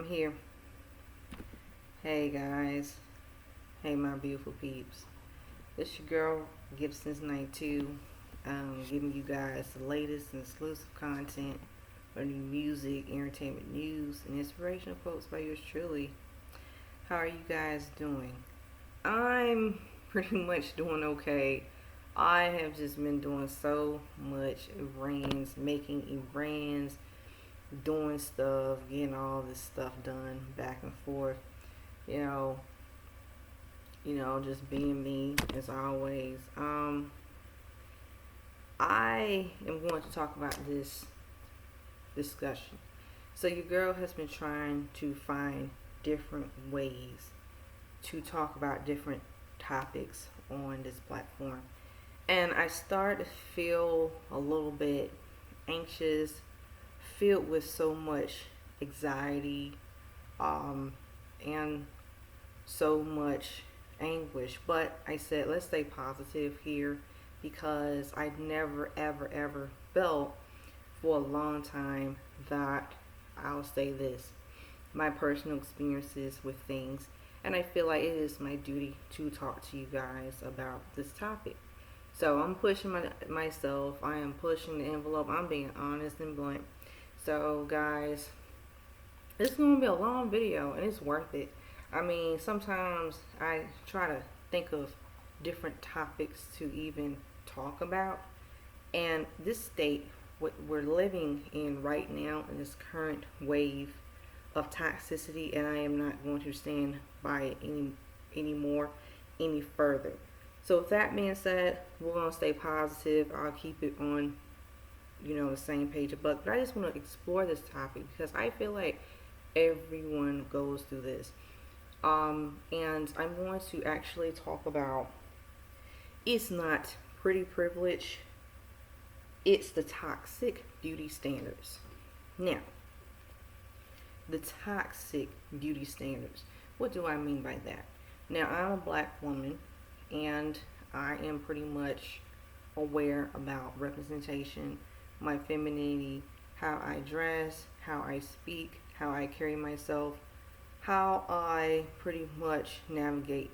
I'm here. Hey guys. Hey my beautiful peeps. This your girl Gibson's Night 2. Giving you guys the latest and exclusive content, learning music, entertainment news, and inspirational quotes by yours truly. How are you guys doing? I'm pretty much doing okay. I have just been doing so much errands, making errands, doing stuff, getting all this stuff done back and forth. You know, just being me as always. I am going to talk about this discussion. So your girl has been trying to find different ways to talk about different topics on this platform. And I start to feel a little bit anxious, filled with so much anxiety, and so much anguish. But I said, let's stay positive here because I never, ever felt for a long time that I'll say this my personal experiences with things. And I feel like it is my duty to talk to you guys about this topic. So I'm pushing myself. I am pushing the envelope. I'm being honest and blunt. So guys, it's going to be a long video and it's worth it. I mean, sometimes I try to think of different topics to even talk about. And this state, what we're living in right now, in this current wave of toxicity, and I am not going to stand by it any further. So with that being said, we're going to stay positive. I'll keep it on, the same page of book. But I just want to explore this topic because I feel like everyone goes through this. And I'm going to actually talk about it's not pretty privilege, it's the toxic beauty standards. Now, the toxic beauty standards. What do I mean by that? Now, I'm a black woman and I am pretty much aware about representation, my femininity, how I dress, how I speak, how I carry myself, how I pretty much navigate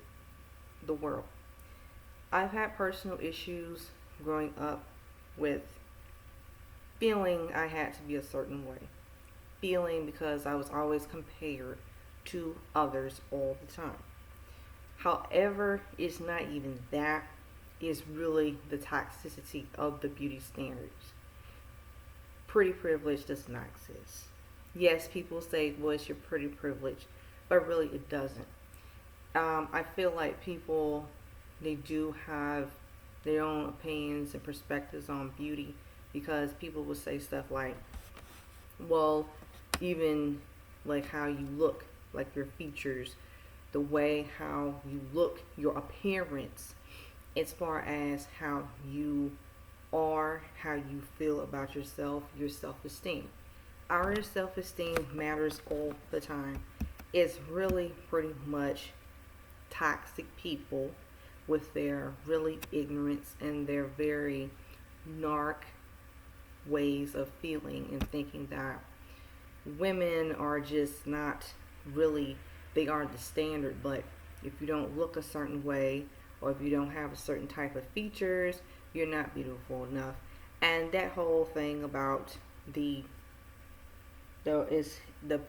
the world. I've had personal issues growing up with feeling I had to be a certain way. Feeling because I was always compared to others all the time. However, it's not even that. It's really the toxicity of the beauty standards. Pretty privilege does not exist. Yes, people say, well, it's your pretty privilege, but really it doesn't. I feel like people, they do have their own opinions and perspectives on beauty because people will say stuff like, well, even like how you look, like your features, the way how you look, your appearance, as far as how you are, how you feel about yourself, your self-esteem. Our self-esteem matters all the time. It's really pretty much toxic people with their really ignorance and their very narc ways of feeling and thinking that women are just not really, they aren't the standard, but if you don't look a certain way or if you don't have a certain type of features, you're not beautiful enough. And that whole thing about the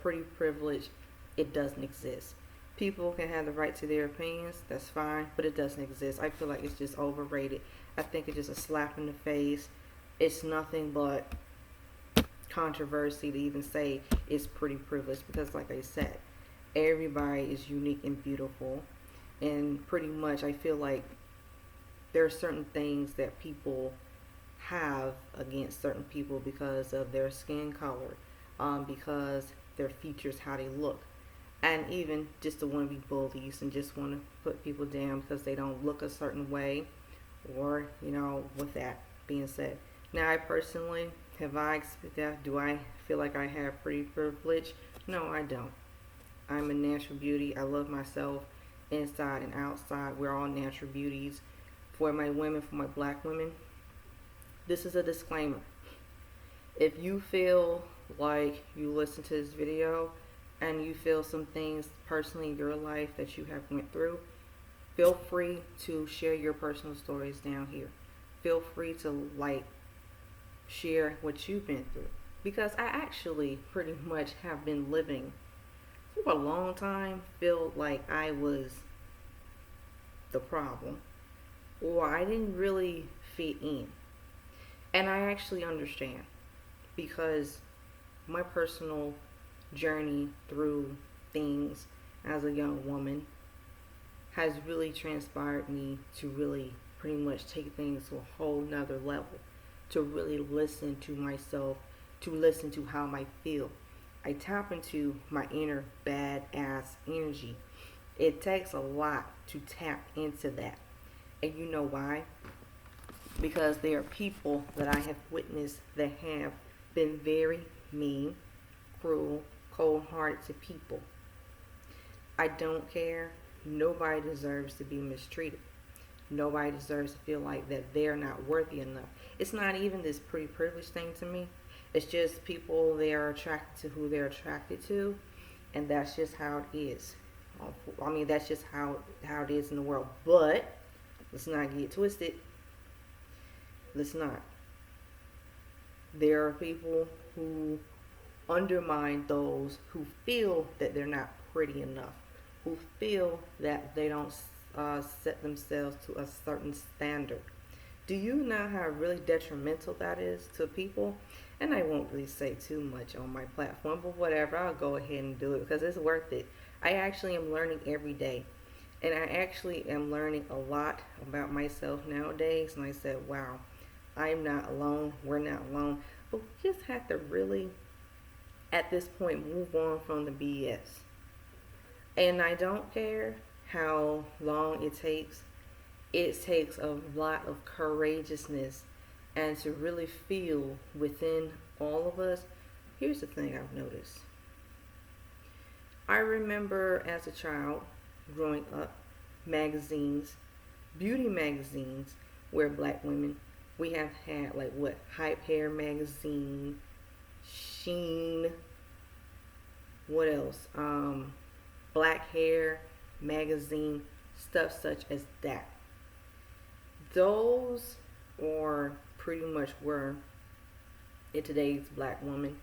pretty privilege, it doesn't exist. People can have the right to their opinions, that's fine, but it doesn't exist. I feel like it's just overrated. I think it's just a slap in the face. It's nothing but controversy to even say it's pretty privilege because, like I said, everybody is unique and beautiful. And pretty much I feel like there are certain things that people have against certain people because of their skin color, because their features, how they look, and even just to want to be bullies and just want to put people down because they don't look a certain way, or with that being said, now I personally, do I feel like I have pretty privilege? No, I don't. I'm a natural beauty. I love myself inside and outside. We're all natural beauties. For my women, for my black women, this is a disclaimer. If you feel like you listen to this video and you feel some things personally in your life that you have went through, feel free to share your personal stories down here. Feel free to share what you've been through, because I actually pretty much have been living for a long time feel like I was the problem, or I didn't really fit in. And I actually understand, because my personal journey through things as a young woman has really transpired me to really pretty much take things to a whole nother level, to really listen to myself, to listen to how I feel. I tap into my inner badass energy. It takes a lot to tap into that. And you know why? Because there are people that I have witnessed that have been very mean, cruel, cold hearted to people. I don't care. Nobody deserves to be mistreated. Nobody deserves to feel like that they're not worthy enough. It's not even this pretty privileged thing to me. It's just people, they are attracted to who they're attracted to, and that's just how it is. I mean, that's just how it is in the world. But let's not get twisted. Let's not. There are people who undermine those who feel that they're not pretty enough, who feel that they don't set themselves to a certain standard. Do you know how really detrimental that is to people? And I won't really say too much on my platform, but whatever, I'll go ahead and do it because it's worth it. I actually am learning every day. And I actually am learning a lot about myself nowadays. And I said, wow, I'm not alone. We're not alone. But we just have to really, at this point, move on from the BS. And I don't care how long it takes. It takes a lot of courageousness and to really feel within all of us. Here's the thing I've noticed. I remember as a child growing up, magazines, beauty magazines, where black women, we have had like what, Hype Hair magazine, Sheen, what else? Black Hair magazine, stuff such as that. Those are pretty much where in today's black woman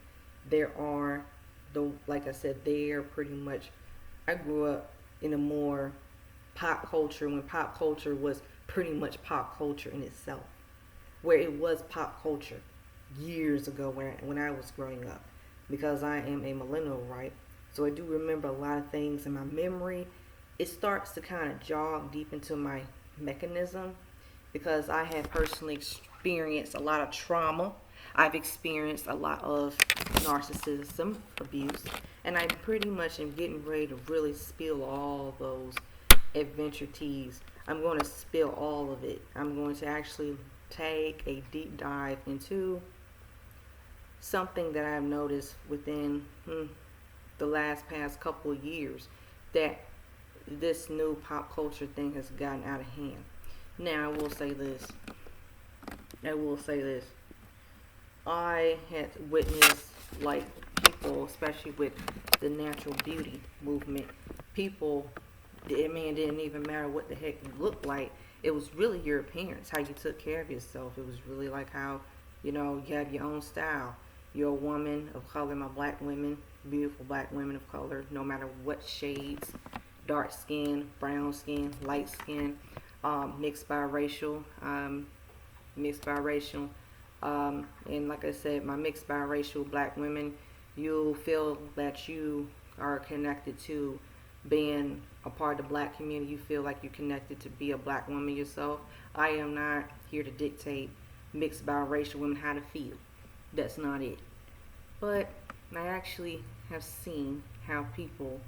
there are the, like I said, they're pretty much, I grew up in a more pop culture when pop culture was pretty much pop culture in itself, where it was pop culture years ago when I was growing up, because I am a millennial, right? So I do remember a lot of things in my memory. It starts to kind of jog deep into my mechanism because I have personally experienced a lot of trauma. I've experienced a lot of narcissism, abuse, and I pretty much am getting ready to really spill all those adventure teas. I'm going to spill all of it. I'm going to actually take a deep dive into something that I've noticed within the last past couple of years, that this new pop culture thing has gotten out of hand. Now, I will say this. I had witnessed, like, people, especially with the natural beauty movement, people, I mean, it didn't even matter what the heck you looked like. It was really your appearance, how you took care of yourself. It was really like how, you have your own style. You're a woman of color, my black women, beautiful black women of color, no matter what shades, dark skin, brown skin, light skin, mixed biracial, and like I said, my mixed biracial black women, you'll feel that you are connected to being a part of the black community. You feel like you're connected to be a black woman yourself. I am not here to dictate mixed biracial women how to feel. That's not it. But I actually have seen how people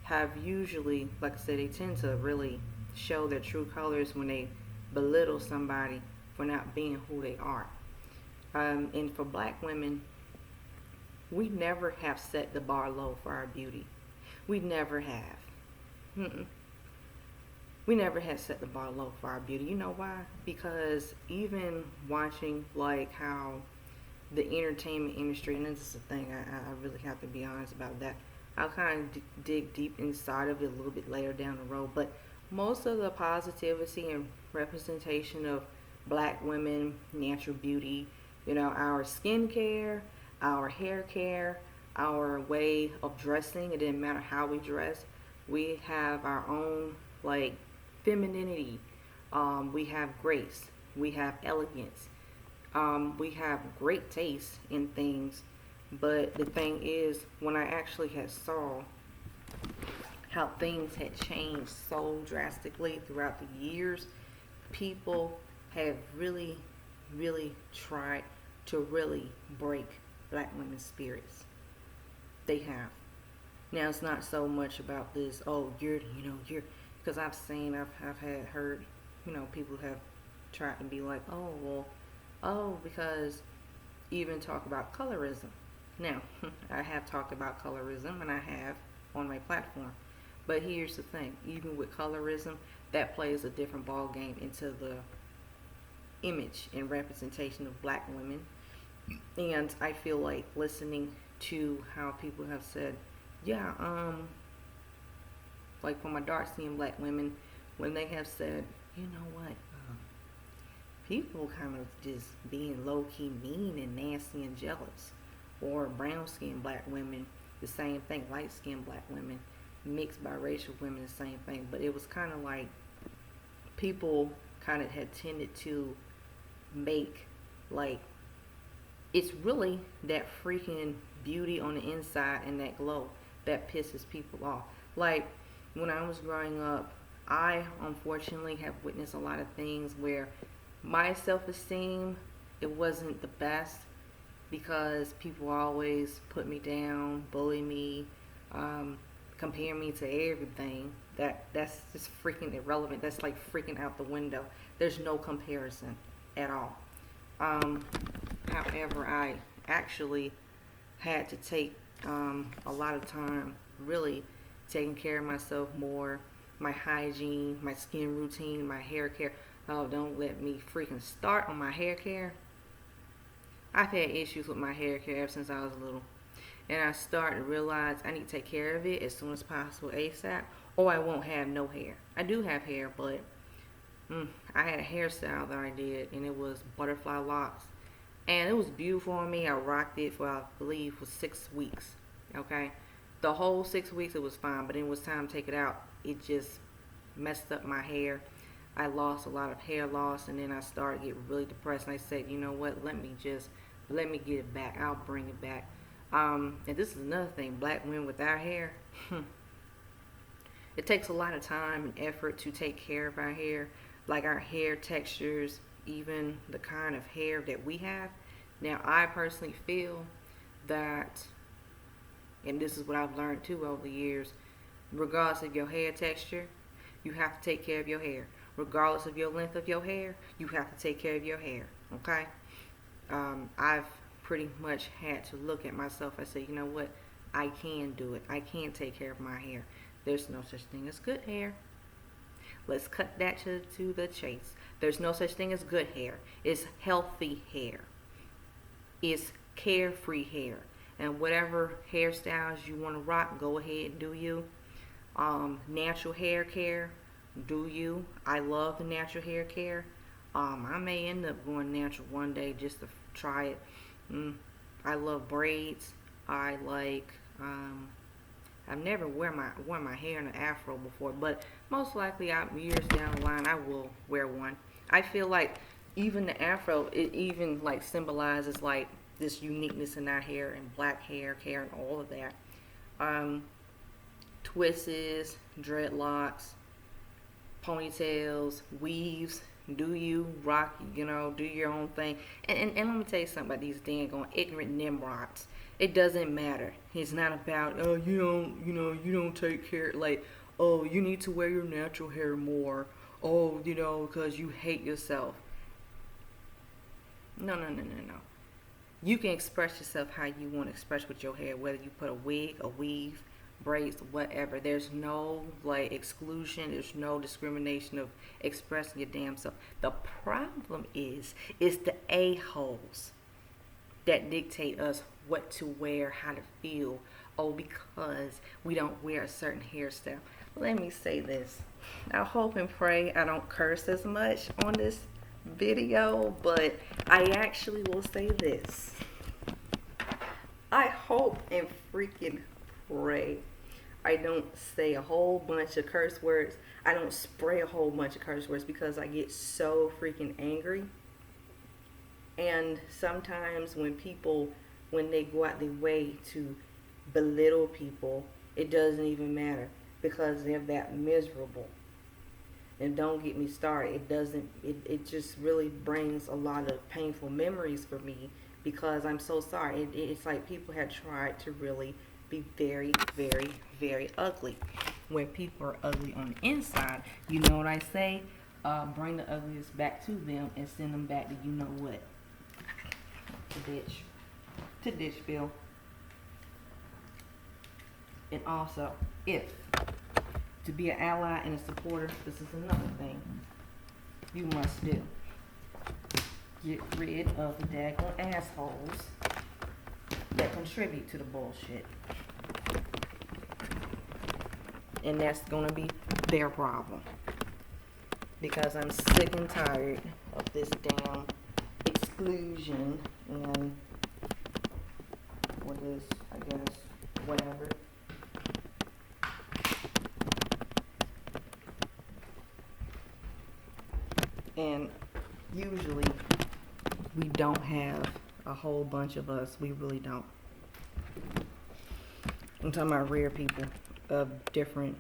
have usually, like I said, they tend to really show their true colors when they belittle somebody for not being who they are. And for black women, we never have set the bar low for our beauty. We never have. We never had set the bar low for our beauty. You know why? Because even watching like how the entertainment industry, and this is the thing, I really have to be honest about that. I'll kind of dig deep inside of it a little bit later down the road. But most of the positivity and representation of black women, natural beauty, our skincare, our hair care, our way of dressing, it didn't matter how we dress. We have our own, like, femininity. We have grace. We have elegance. We have great taste in things. But the thing is, when I actually had saw how things had changed so drastically throughout the years, people have really, really tried to really break black women's spirits. They have. Now it's not so much about this. Oh, you're, because I've had heard, people have tried to be like, oh, well, oh, because even talk about colorism. Now, I have talked about colorism, and I have on my platform. But here's the thing: even with colorism, that plays a different ball game into the image and representation of black women. And I feel like listening to how people have said, yeah, like for my dark-skinned black women, when they have said, you know what, people kind of just being low-key mean and nasty and jealous. Or brown-skinned black women, the same thing. Light-skinned black women, mixed biracial women, the same thing. But it was kind of like people kind of had tended to make, like, it's really that freaking beauty on the inside and that glow that pisses people off. Like, when I was growing up, I unfortunately have witnessed a lot of things where my self-esteem, it wasn't the best, because people always put me down, bully me, compare me to everything. That's just freaking irrelevant. That's like freaking out the window. There's no comparison at all. However, I actually had to take a lot of time really taking care of myself more, my hygiene, my skin routine, my hair care. Oh, don't let me freaking start on my hair care. I've had issues with my hair care ever since I was little. And I started to realize I need to take care of it as soon as possible, ASAP, or I won't have no hair. I do have hair, but I had a hairstyle that I did, and it was butterfly locks. And it was beautiful on me. I rocked it for, I believe, for 6 weeks. Okay? The whole 6 weeks it was fine, but then it was time to take it out. It just messed up my hair. I lost a lot of hair loss, and then I started getting really depressed, and I said, you know what, let me get it back. I'll bring it back. And this is another thing: black women without hair, it takes a lot of time and effort to take care of our hair, like our hair textures, even the kind of hair that we have. Now, I personally feel that, and this is what I've learned too over the years, regardless of your hair texture, you have to take care of your hair. Regardless of your length of your hair, you have to take care of your hair. Okay? I've pretty much had to look at myself. I say, you know what? I can do it. I can take care of my hair. There's no such thing as good hair. Let's cut that to the chase. There's no such thing as good hair. It's healthy hair. It's carefree hair. And whatever hairstyles you want to rock, go ahead and do you. Natural hair care, do you. I love the natural hair care. I may end up going natural one day just to try it. I love braids. I like, I've never worn my hair in an afro before, but most likely years down the line I will wear one. I feel like even the afro, it even like symbolizes like this uniqueness in our hair and black hair care and all of that. Twists, dreadlocks, ponytails, weaves. Do you rock, do your own thing. And let me tell you something about these dang ignorant nimrods. It doesn't matter. It's not about, oh, you don't take care, like, oh, you need to wear your natural hair more. Oh, because you hate yourself. No. You can express yourself how you want to express with your hair, whether you put a wig, a weave, braids, whatever. There's no like exclusion. There's no discrimination of expressing your damn self. The problem is the a-holes that dictate us what to wear, how to feel. oh, because we don't wear a certain hairstyle. Let me say this. I hope and pray I don't curse as much on this video, but I actually will say this. I hope and freaking pray I don't say a whole bunch of curse words. I don't spray a whole bunch of curse words because I get so freaking angry. And sometimes when they go out their way to belittle people, it doesn't even matter because they're that miserable. And don't get me started. It just really brings a lot of painful memories for me because I'm so sorry. It's like people have tried to really be very, very, very ugly. When people are ugly on the inside, you know what I say? Bring the ugliest back to them and send them back to you know what? To Ditchville. And also, if to be an ally and a supporter, this is another thing you must do. Get rid of the daggone assholes that contribute to the bullshit. And that's gonna be their problem. Because I'm sick and tired of this damn exclusion and what is, I guess, whatever. And usually we don't have a whole bunch of us. We really don't. I'm talking about rare people of different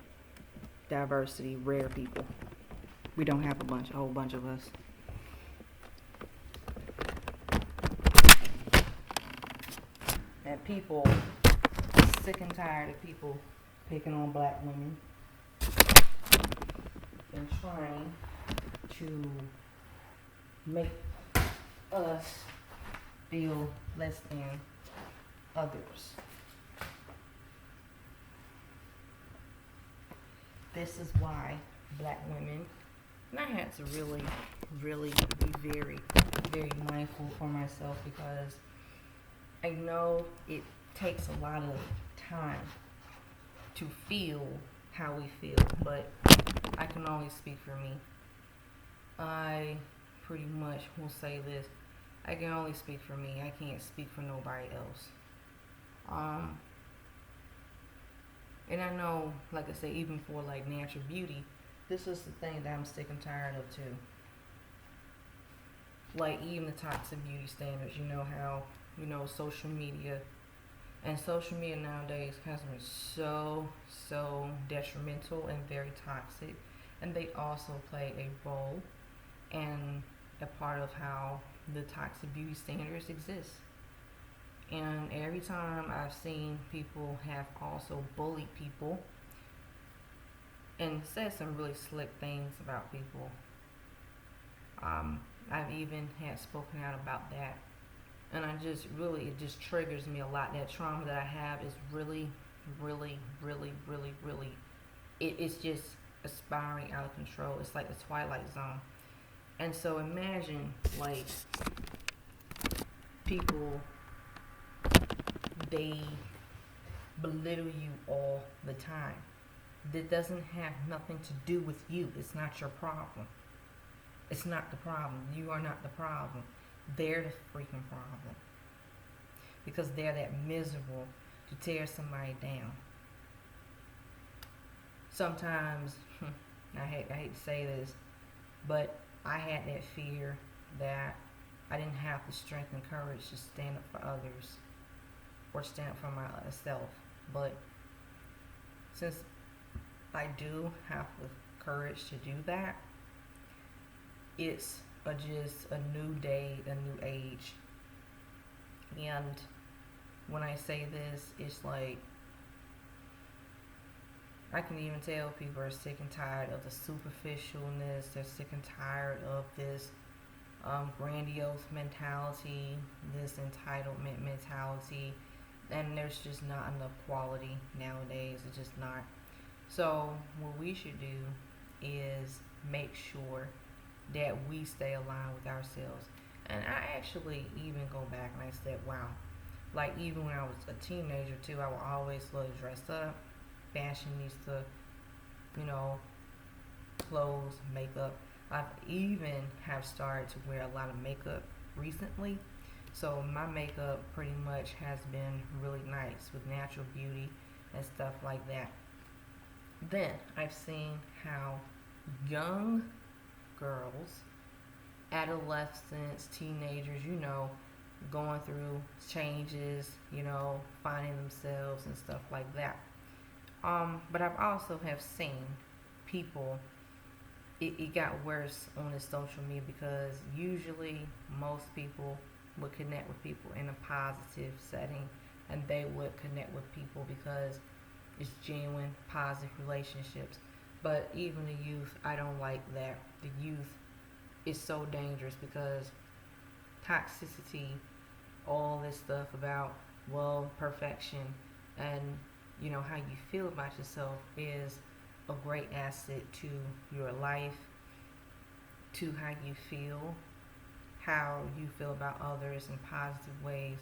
diversity, rare people. We don't have a whole bunch of us. And people, sick and tired of people picking on black women and trying to make us feel less than others. This is why black women, and I had to really, really be very, very mindful for myself because I know it takes a lot of time to feel how we feel, but I can only speak for me. I pretty much will say this. I can only speak for me. I can't speak for nobody else. And I know, like I say, even for like natural beauty, this is the thing that I'm sick and tired of too. Like even the toxic beauty standards, you know how, social media nowadays has been so detrimental and very toxic. And they also play a role and a part of how the toxic beauty standards exist. And every time I've seen people have also bullied people and said some really slick things about people. I've even had spoken out about that. And it just triggers me a lot. That trauma that I have is really, it's just spiraling out of control. It's like the Twilight Zone. And so imagine, like, people, they belittle you all the time. That doesn't have nothing to do with you. It's not your problem. It's not the problem. You are not the problem. They're the freaking problem. Because they're that miserable to tear somebody down. Sometimes, I hate to say this, but I had that fear that I didn't have the strength and courage to stand up for others or stand up for myself. But since I do have the courage to do that, it's just a new day, a new age. And when I say this, it's like I can even tell people are sick and tired of the superficialness. They're sick and tired of this grandiose mentality, this entitlement mentality, and there's just not enough quality nowadays. It's just not. So what we should do is make sure that we stay aligned with ourselves. And I actually even go back and I said, wow, Like even when I was a teenager too, I would always look dressed up, fashionista, you know, clothes, makeup. I've even have started to wear a lot of makeup recently. So my makeup pretty much has been really nice with natural beauty and stuff like that. Then I've seen how young girls, adolescents, teenagers, going through changes, finding themselves and stuff like that. But I've also have seen people. It got worse on the social media because usually most people would connect with people in a positive setting, and they would connect with people because it's genuine, positive relationships. But even the youth, I don't like that. The youth is so dangerous because toxicity, all this stuff about, well, perfection, and how you feel about yourself is a great asset to your life, to how you feel about others in positive ways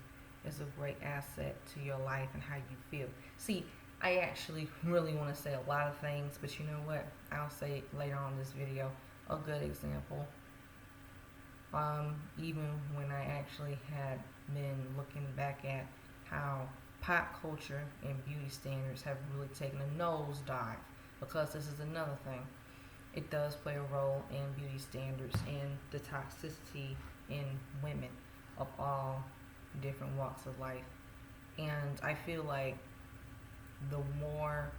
is a great asset to your life and how you feel. See, I actually really want to say a lot of things, but you know what? I'll say it later on in this video. A good example. Even when I actually had been looking back at how pop culture and beauty standards have really taken a nosedive, because this is another thing. It does play a role in beauty standards and the toxicity in women of all different walks of life. And I feel like the more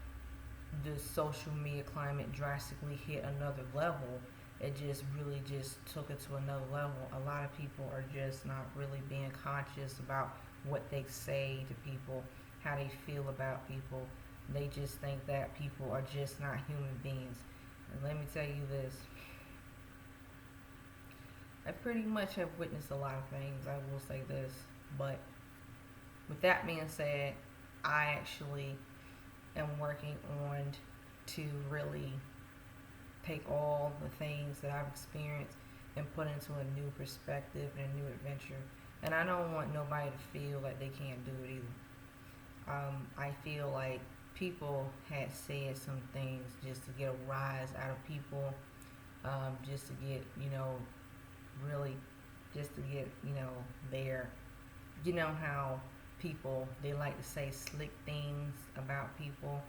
the social media climate drastically hit another level, it just really just took it to another level. A lot of people are just not really being conscious about what they say to people, how they feel about people. They just think that people are just not human beings. And let me tell you this, I pretty much have witnessed a lot of things, I will say this. But with that being said, I actually am working on to really take all the things that I've experienced and put into a new perspective and a new adventure. And I don't want nobody to feel like they can't do it either. I feel like people had said some things just to get a rise out of people, just to get, really, just to get, their, how people, they like to say slick things about people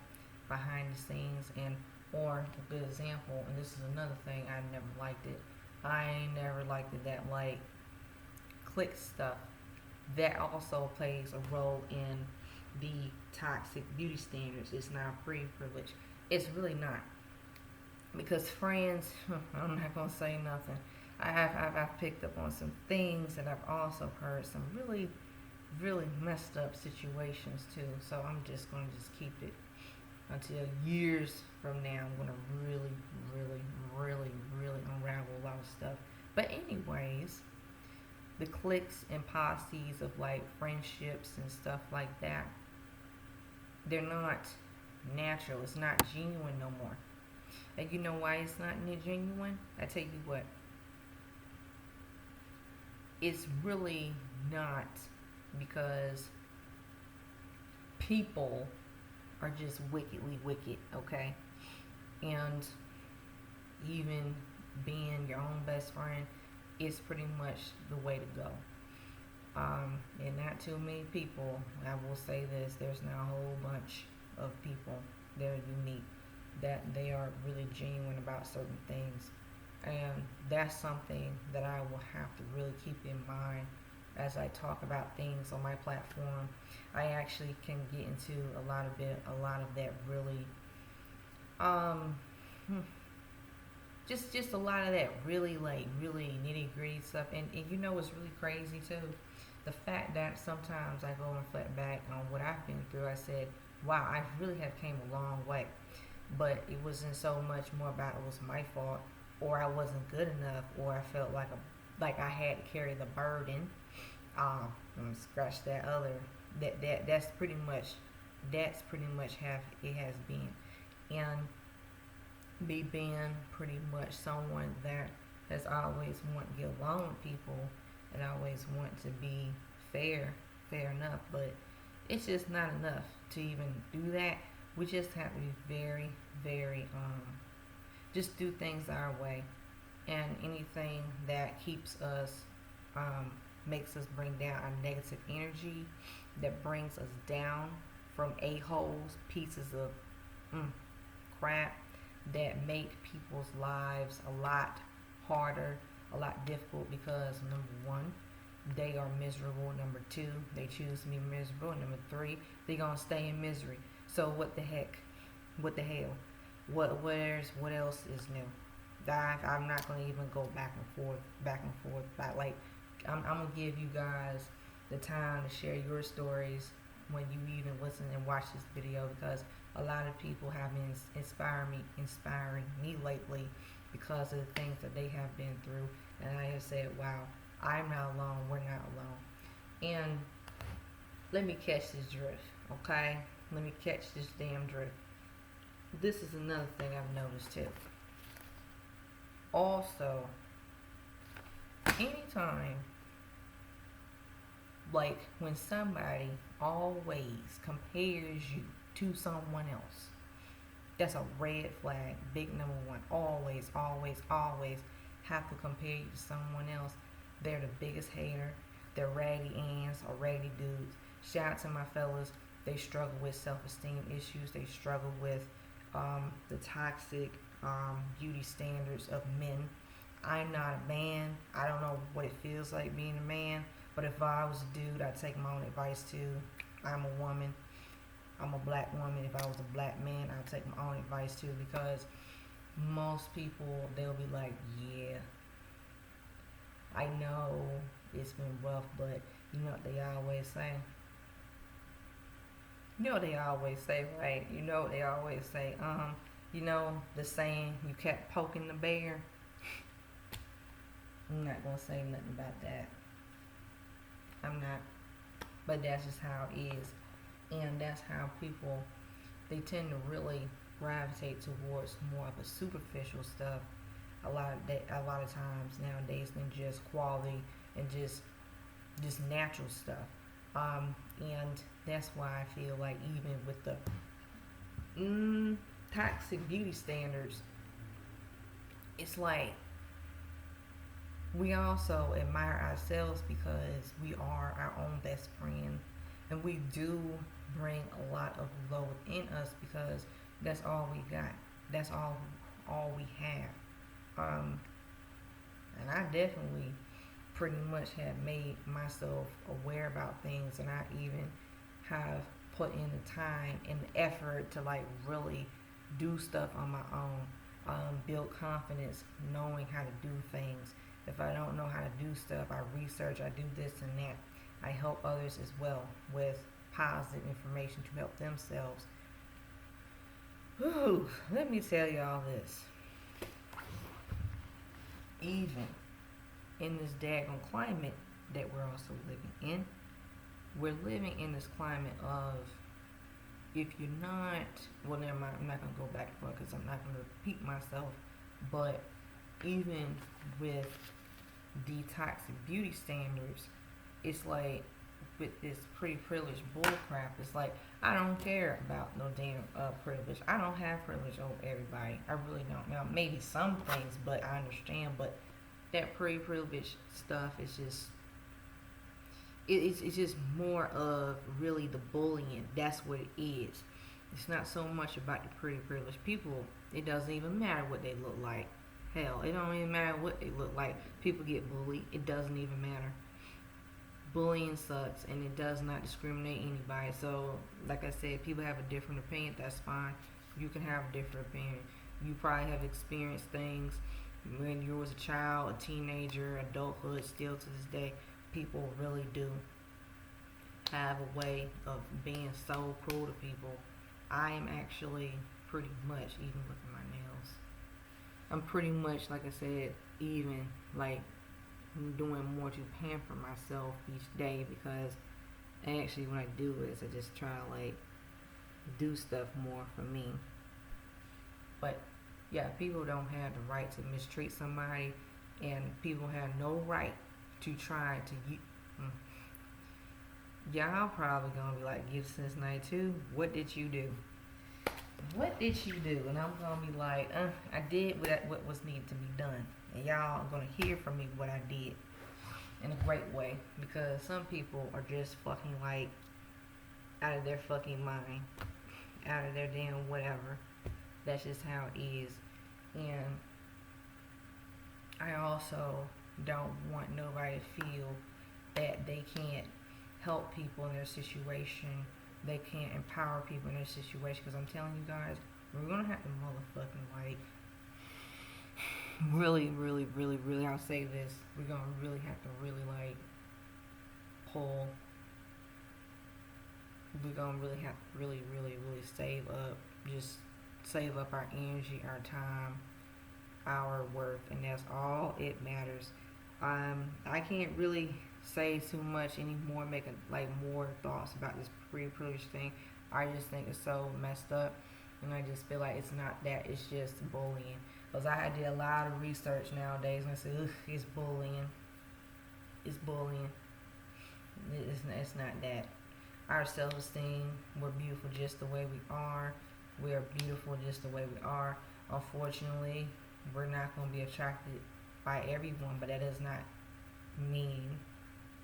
behind the scenes. And or a good example, and this is another thing, I never liked it. I never liked it, that like click stuff. That also plays a role in the toxic beauty standards. It's not free privilege. It's really not. Because friends, I'm not gonna say nothing. I've picked up on some things, and I've also heard some really, really messed up situations too. So I'm just gonna just keep it until years from now. I'm gonna really, really, really, really unravel a lot of stuff. But anyways, the cliques and posses of like friendships and stuff like that, they're not natural. It's not genuine no more. And you know why it's not genuine? I tell you what, it's really not, because people are just wickedly wicked, okay? And even being your own best friend is pretty much the way to go. And not too many people, I will say this, there's now a whole bunch of people that are unique, that they are really genuine about certain things. And that's something that I will have to really keep in mind as I talk about things on my platform. I actually can get into a lot of that really, um, just a lot of that really like really nitty gritty stuff. And what's really crazy too, the fact that sometimes I go and reflect back on what I've been through. I said, wow, I really have came a long way, but it wasn't so much more about it was my fault, or I wasn't good enough, or I felt like I had to carry the burden. Scratch that other, that's pretty much how it has been. And me being pretty much someone that has always want to get along with people and always want to be fair fair enough, but it's just not enough to even do that. We just have to be very, very, just do things our way. And anything that keeps us, um, makes us bring down our negative energy, that brings us down from a-holes, pieces of mm, crap that make people's lives a lot harder, a lot difficult because number one, they are miserable. Number two, they choose to be miserable. Number three, they're gonna stay in misery. So what the heck? What the hell? What else is new? I'm not gonna even go back and forth, back and forth. Like I'm gonna give you guys the time to share your stories when you even listen and watch this video, because a lot of people have been inspiring me lately because of the things that they have been through, and I have said, wow, I'm not alone, we're not alone. And let me catch this drift, okay? Let me catch this damn drift. This is another thing I've noticed too. Also, anytime, like when somebody always compares you to someone else, that's a red flag, big number one. Always, always, always have to compare you to someone else. They're the biggest hater. They're raggedy ants or raggedy dudes. Shout out to my fellas. They struggle with self-esteem issues. They struggle with the toxic beauty standards of men. I'm not a man. I don't know what it feels like being a man. But if I was a dude, I'd take my own advice too. I'm a woman. I'm a black woman. If I was a black man, I'd take my own advice too, because most people, they'll be like, yeah, I know it's been rough, but you know what they always say? You know what they always say, right? You know what they always say? You know the saying, you kept poking the bear? I'm not gonna say nothing about that. I'm not. But that's just how it is. And that's how people, they tend to really gravitate towards more of a superficial stuff a lot of times nowadays than just quality and just natural stuff. And that's why I feel like even with the toxic beauty standards, it's like we also admire ourselves because we are our own best friend, and we do bring a lot of love within us because that's all we got. That's all we have. And I definitely pretty much have made myself aware about things, and I even have put in the time and the effort to like really do stuff on my own, build confidence, knowing how to do things. If I don't know how to do stuff, I research, I do this and that. I help others as well with positive information to help themselves. Whew, let me tell y'all this. Even in this daggone climate that we're also living in, we're living in this climate of, if you're not, well, never mind, I'm not going to go back and forth because I'm not going to repeat myself, but even with the toxic beauty standards, it's like with this pretty privilege bullcrap, it's like, I don't care about no damn privilege. I don't have privilege over everybody. I really don't. Now, maybe some things, but I understand, but that pretty privilege stuff is just, it's just more of really the bullying. That's what it is. It's not so much about the pretty privileged people. It doesn't even matter what they look like. Hell, it don't even matter what they look like. People get bullied. It doesn't even matter. Bullying sucks, and it does not discriminate anybody. So, like I said, people have a different opinion. That's fine. You can have a different opinion. You probably have experienced things when you was a child, a teenager, adulthood. Still to this day, people really do have a way of being so cruel to people. I am actually pretty much, even with my nails, I'm pretty much, like I said, even like doing more to pamper myself each day, because actually what I do is I just try to like do stuff more for me. But yeah, people don't have the right to mistreat somebody, and people have no right to try to Y'all probably gonna be like, "Get since night two. What did you do? What did you do?" And I'm gonna be like, I did what was needed to be done. And y'all are gonna hear from me what I did in a great way, because some people are just fucking like out of their fucking mind, out of their damn whatever. That's just how it is. And I also don't want nobody to feel that they can't help people in their situation. They can't empower people in their situation. Because I'm telling you guys, we're gonna have to motherfucking like really, really, really, really. I'll say this: we're gonna really have to really like pull. We're gonna really have to really, really, really save up. Just save up our energy, our time, our worth, and that's all it matters. I can't really say too much anymore, making like more thoughts about this pre-privilege thing. I just think it's so messed up, and I just feel like it's not that. It's just bullying. Because I did a lot of research nowadays, and I said, ugh, it's bullying. It's bullying. It's not that. Our self-esteem, we're beautiful just the way we are. We are beautiful just the way we are. Unfortunately, we're not going to be attracted by everyone, but that does not mean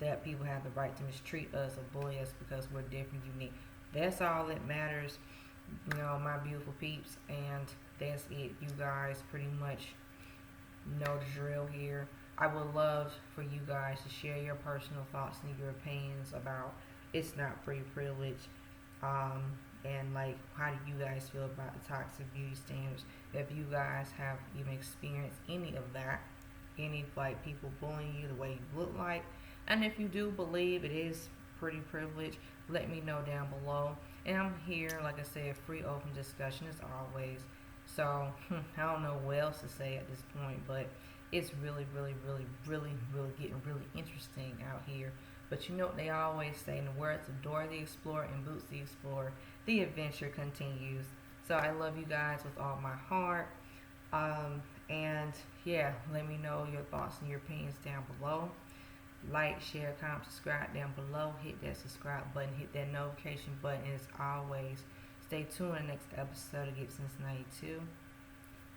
that people have the right to mistreat us or bully us because we're different, unique. That's all that matters, my beautiful peeps, and that's it. You guys pretty much know the drill here. I would love for you guys to share your personal thoughts and your opinions about it's not free privilege. And like, how do you guys feel about the toxic beauty standards? If you guys have even experienced any of that, any like people bullying you the way you look like, and if you do believe it is pretty privilege, let me know down below. And I'm here, like I said, free open discussion as always. So I don't know what else to say at this point, but it's really, really, really, really, really getting really interesting out here. But you know what they always say, in the words of Dora the Explorer and Boots the Explorer, the adventure continues. So I love you guys with all my heart. And yeah, let me know your thoughts and your opinions down below. Like, share, comment, subscribe down below. Hit that subscribe button, hit that notification button. And as always, stay tuned in the next episode of Get Cincinnati 2.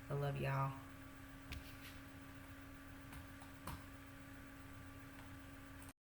I love y'all.